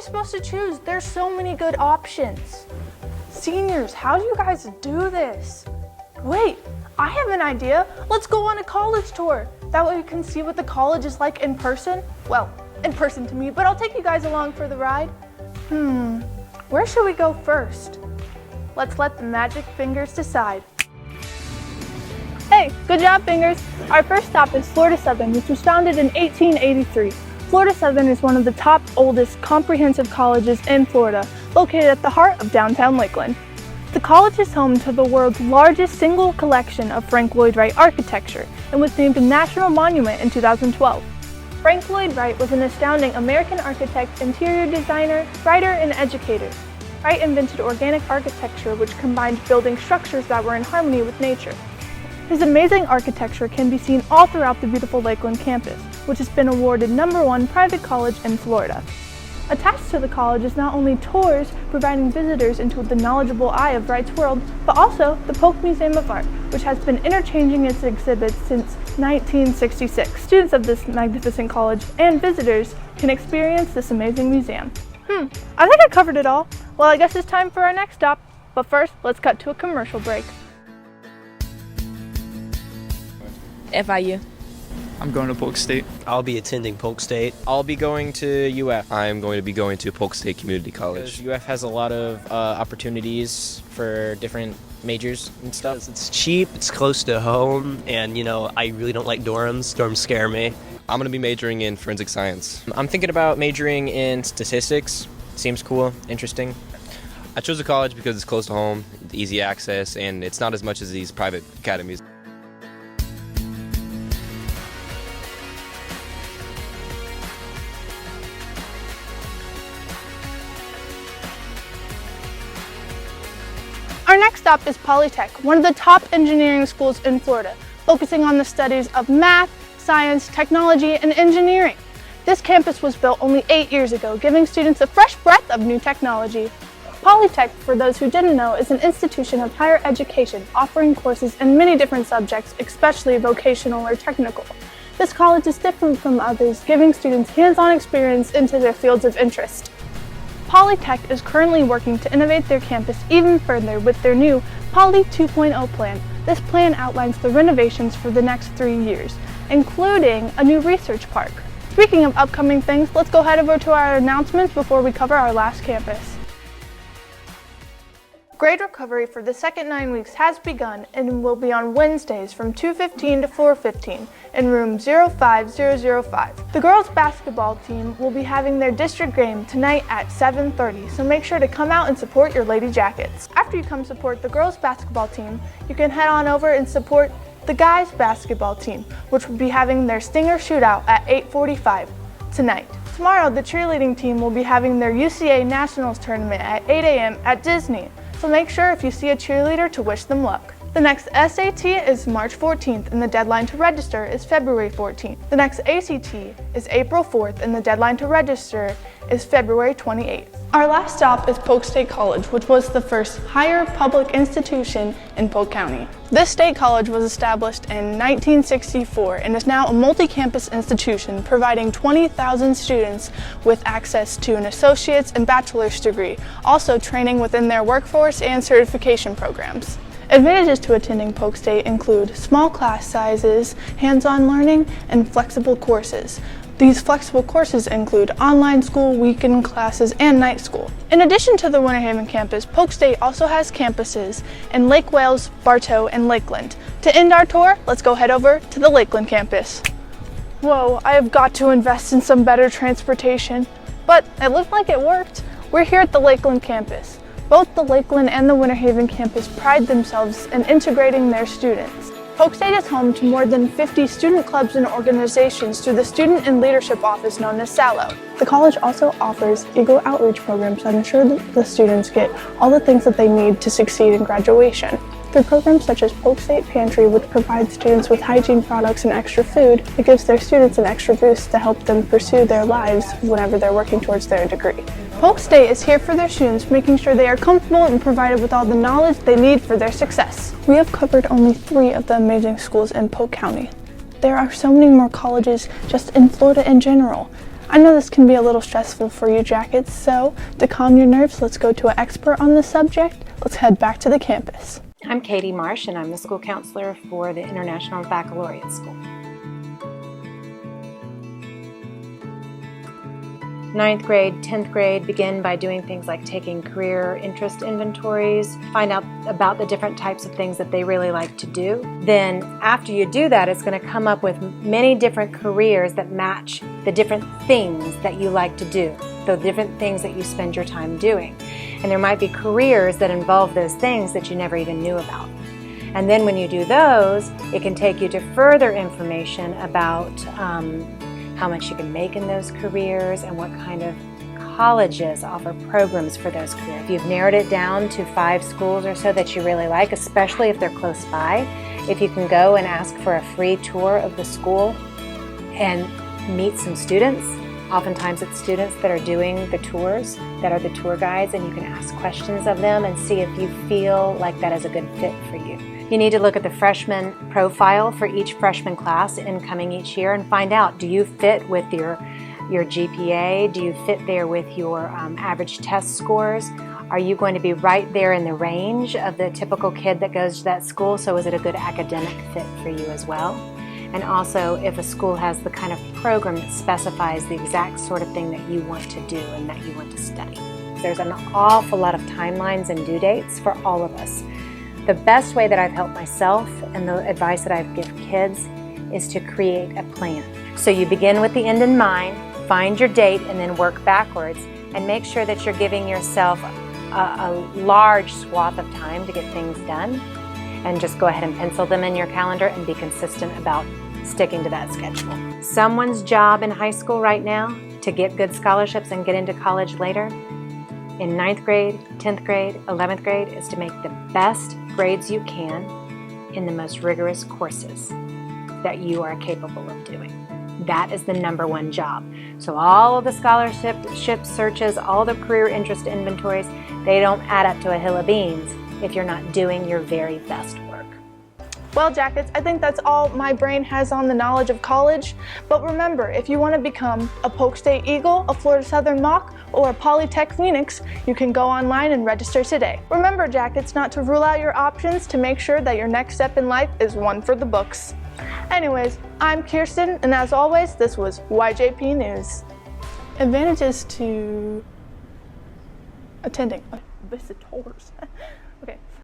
supposed to choose? There's so many good options. Seniors, how do you guys do this? Wait, I have an idea. Let's go on a college tour. That way we can see what the college is like in person. Well, in person to me, but I'll take you guys along for the ride. Where should we go first? Let's let the magic fingers decide. Hey, good job, Fingers. Our first stop is Florida Southern, which was founded in 1883. Florida Southern is one of the top, oldest comprehensive colleges in Florida, located at the heart of downtown Lakeland. The college is home to the world's largest single collection of Frank Lloyd Wright architecture and was named a national monument in 2012. Frank Lloyd Wright was an astounding American architect, interior designer, writer, and educator. Wright invented organic architecture, which combined building structures that were in harmony with nature. His amazing architecture can be seen all throughout the beautiful Lakeland campus, which has been awarded #1 private college in Florida. Attached to the college is not only tours providing visitors into the knowledgeable eye of Wright's world, but also the Polk Museum of Art, which has been interchanging its exhibits since 1966. Students of this magnificent college and visitors can experience this amazing museum. I think I covered it all. Well, I guess it's time for our next stop, but first, let's cut to a commercial break. FIU. I'm going to Polk State. I'll be attending Polk State. I'll be going to UF. I'm going to be going to Polk State Community College. UF has a lot of opportunities for different majors and stuff. It's cheap, it's close to home, and I really don't like dorms. Dorms scare me. I'm going to be majoring in forensic science. I'm thinking about majoring in statistics. Seems cool, interesting. I chose the college because it's close to home, easy access, and it's not as much as these private academies. Our next stop is Polytech, one of the top engineering schools in Florida, focusing on the studies of math, science, technology, and engineering. This campus was built only 8 years ago, giving students a fresh breath of new technology. Polytech, for those who didn't know, is an institution of higher education offering courses in many different subjects, especially vocational or technical. This college is different from others, giving students hands-on experience into their fields of interest. Polytech is currently working to innovate their campus even further with their new Poly 2.0 plan. This plan outlines the renovations for the next 3 years, including a new research park. Speaking of upcoming things, let's go head over to our announcements before we cover our last campus. Grade recovery for the second 9 weeks has begun and will be on Wednesdays from 2:15 to 4:15 in room 05005. The girls basketball team will be having their district game tonight at 7:30, so make sure to come out and support your Lady Jackets. After you come support the girls basketball team, you can head on over and support the guys basketball team, which will be having their Stinger shootout at 8:45 tonight. Tomorrow, the cheerleading team will be having their UCA Nationals tournament at 8 a.m. at Disney. So make sure if you see a cheerleader to wish them luck. The next SAT is March 14th and the deadline to register is February 14th. The next ACT is April 4th and the deadline to register is February 28th. Our last stop is Polk State College, which was the first higher public institution in Polk County. This state college was established in 1964 and is now a multi-campus institution providing 20,000 students with access to an associate's and bachelor's degree, also training within their workforce and certification programs. Advantages to attending Polk State include small class sizes, hands-on learning, and flexible courses. These flexible courses include online school, weekend classes, and night school. In addition to the Winter Haven campus, Polk State also has campuses in Lake Wales, Bartow, and Lakeland. To end our tour, let's go head over to the Lakeland campus. Whoa, I have got to invest in some better transportation. But it looked like it worked. We're here at the Lakeland campus. Both the Lakeland and the Winter Haven campus pride themselves in integrating their students. Polk State is home to more than 50 student clubs and organizations through the Student and Leadership Office known as SALO. The college also offers Eagle outreach programs that ensure that the students get all the things that they need to succeed in graduation. Through programs such as Polk State Pantry, which provides students with hygiene products and extra food, it gives their students an extra boost to help them pursue their lives whenever they're working towards their degree. Polk State is here for their students, making sure they are comfortable and provided with all the knowledge they need for their success. We have covered only 3 of the amazing schools in Polk County. There are so many more colleges just in Florida in general. I know this can be a little stressful for you, Jackets, so to calm your nerves, let's go to an expert on the subject. Let's head back to the campus. I'm Katie Marsh, and I'm the school counselor for the International Baccalaureate School. 9th grade, 10th grade begin by doing things like taking career interest inventories, find out about the different types of things that they really like to do. Then after you do that, it's going to come up with many different careers that match the different things that you like to do, the different things that you spend your time doing. And there might be careers that involve those things that you never even knew about. And then when you do those, it can take you to further information about how much you can make in those careers and what kind of colleges offer programs for those careers. If you've narrowed it down to 5 schools or so that you really like, especially if they're close by, if you can go and ask for a free tour of the school and meet some students. Oftentimes it's students that are doing the tours, that are the tour guides, and you can ask questions of them and see if you feel like that is a good fit for you. You need to look at the freshman profile for each freshman class incoming each year and find out, do you fit with your GPA? Do you fit there with your average test scores? Are you going to be right there in the range of the typical kid that goes to that school? So is it a good academic fit for you as well? And also, if a school has the kind of program that specifies the exact sort of thing that you want to do and that you want to study. There's an awful lot of timelines and due dates for all of us. The best way that I've helped myself and the advice that I've given kids is to create a plan. So you begin with the end in mind, find your date, and then work backwards, and make sure that you're giving yourself a large swath of time to get things done. And just go ahead and pencil them in your calendar and be consistent about sticking to that schedule. Someone's job in high school right now to get good scholarships and get into college later, in 9th grade, 10th grade, 11th grade, is to make the best grades you can in the most rigorous courses that you are capable of doing. That is the #1 job. So all of the scholarship searches, all the career interest inventories, they don't add up to a hill of beans if you're not doing your very best work. Well, Jackets, I think that's all my brain has on the knowledge of college. But remember, if you want to become a Polk State Eagle, a Florida Southern Mock, or a Polytech Phoenix, you can go online and register today. Remember, Jackets, not to rule out your options to make sure that your next step in life is one for the books. Anyways, I'm Kirsten, and as always, this was YJP News. Advantages to attending visitors.